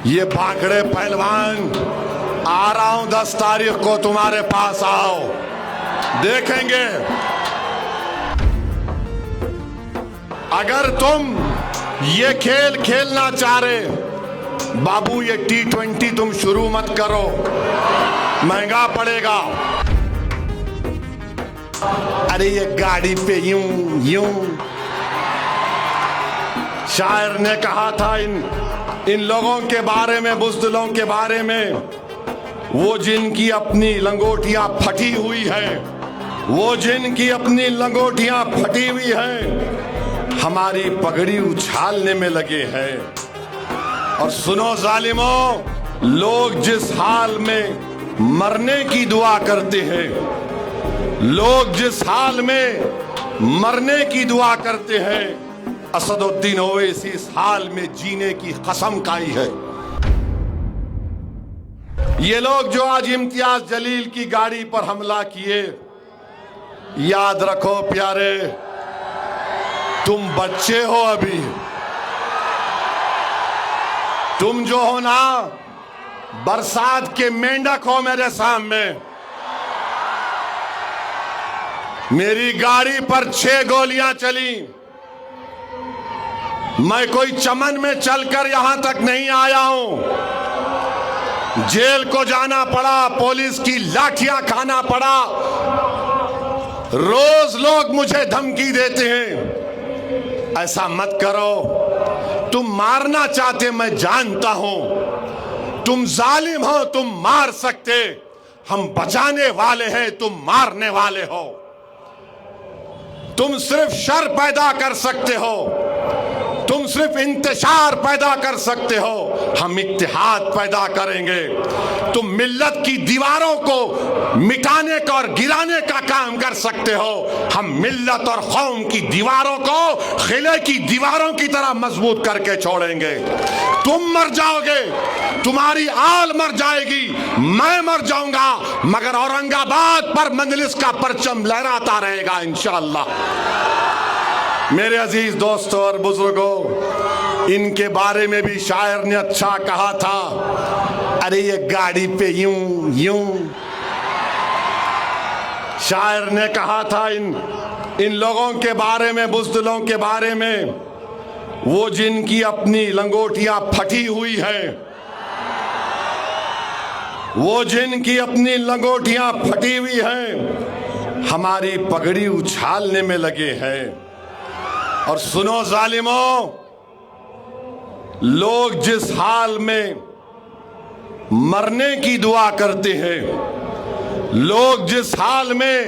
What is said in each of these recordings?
ये भाखड़े पहलवान, आ रहा हूं 10 तारीख को तुम्हारे पास, आओ देखेंगे। अगर तुम ये खेल खेलना चाह रहे, बाबू ये T20 तुम शुरू मत करो, महंगा पड़ेगा। अरे ये गाड़ी पे यूं यूं, शायर ने कहा था इन लोगों के बारे में, बुज़दिलों के बारे में, वो जिनकी अपनी लंगोटियां फटी हुई है, वो जिनकी अपनी लंगोटियां फटी हुई है, हमारी पगड़ी उछालने में लगे हैं। और सुनो जालिमों, लोग जिस हाल में मरने की दुआ करते हैं, लोग जिस हाल में मरने की दुआ करते हैं, असदुद्दीन ओवैसी इस हाल में जीने की कसम खाई है। ये लोग जो आज इम्तियाज जलील की गाड़ी पर हमला किए, याद रखो प्यारे, तुम बच्चे हो अभी, तुम जो हो ना बरसात के मेंढक हो मेरे सामने। मेरी गाड़ी पर 6 गोलियां चली, मैं कोई चमन में चलकर यहां तक नहीं आया हूं, जेल को जाना पड़ा, पुलिस की लाठियां खाना पड़ा, रोज लोग मुझे धमकी देते हैं, ऐसा मत करो। तुम मारना चाहते, मैं जानता हूं, तुम जालिम हो, तुम मार सकते, हम बचाने वाले हैं, तुम मारने वाले हो। तुम सिर्फ शर पैदा कर सकते हो, तुम सिर्फ इंतशार पैदा कर सकते हो, हम इत्तेहाद पैदा करेंगे। तुम मिल्लत की दीवारों को मिटाने का और गिराने का काम कर सकते हो, हम मिल्लत और कौम की दीवारों को किले की दीवारों की तरह मजबूत करके छोड़ेंगे। तुम मर जाओगे, तुम्हारी आल मर जाएगी, मैं मर जाऊंगा, मगर औरंगाबाद पर मजलिस का परचम लहराता रहेगा इंशाअल्लाह। मेरे अजीज दोस्तों और बुजुर्गों, इनके बारे में भी शायर ने अच्छा कहा था, अरे ये गाड़ी पे यूं यूं। शायर ने कहा था इन लोगों के बारे में, बुज़दिलों के बारे में, वो जिनकी अपनी लंगोटियां फटी हुई है, वो जिनकी अपनी लंगोटियां फटी हुई है, हमारी पगड़ी उछालने में लगे हैं। और सुनो जालिमों, लोग जिस हाल में मरने की दुआ करते हैं, लोग जिस हाल में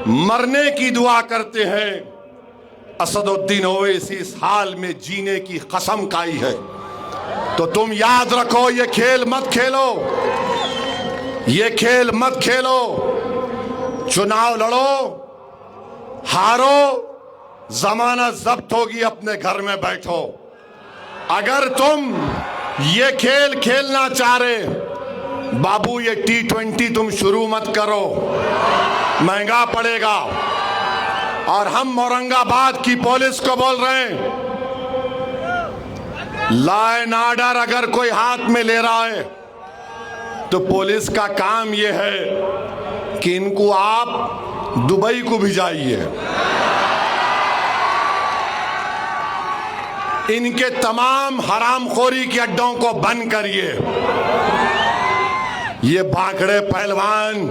मरने की दुआ करते हैं, असदुद्दीन ओवैसी इस हाल में जीने की कसम खाई है। तो तुम याद रखो, ये खेल मत खेलो, ये खेल मत खेलो। चुनाव लड़ो, हारो, जमानत जब्त होगी, अपने घर में बैठो। अगर तुम ये खेल खेलना चाह रहे, बाबू ये T20 तुम शुरू मत करो, महंगा पड़ेगा। और हम औरंगाबाद की पुलिस को बोल रहे हैं, लॉ एंड ऑर्डर अगर कोई हाथ में ले रहा है, तो पुलिस का काम ये है कि इनको आप दुबई को भिजाइए, इनके तमाम हरामखोरी के अड्डों को बंद करिए। ये भाखड़े पहलवान,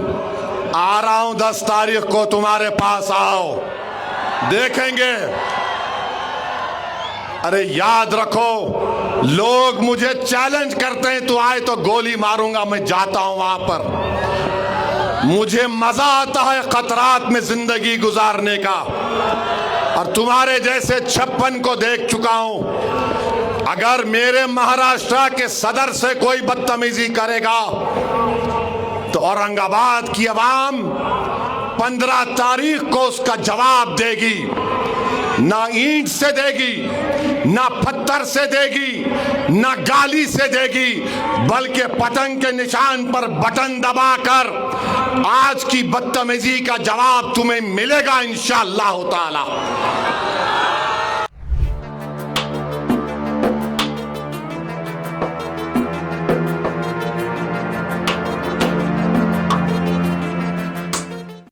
आ रहा हूं 10 तारीख को तुम्हारे पास, आओ देखेंगे। अरे याद रखो, लोग मुझे चैलेंज करते हैं, तू आए तो गोली मारूंगा, मैं जाता हूं वहां पर। मुझे मजा आता है खतरात में जिंदगी गुजारने का, और तुम्हारे जैसे 56 को देख चुका हूं। अगर मेरे महाराष्ट्र के सदर से कोई बदतमीजी करेगा, तो औरंगाबाद की आवाम 15 तारीख को उसका जवाब देगी। ना ईंट से देगी, ना पत्थर से देगी, ना गाली से देगी, बल्कि पतंग के निशान पर बटन दबाकर आज की बदतमीजी का जवाब तुम्हें मिलेगा इंशाअल्लाह ताला।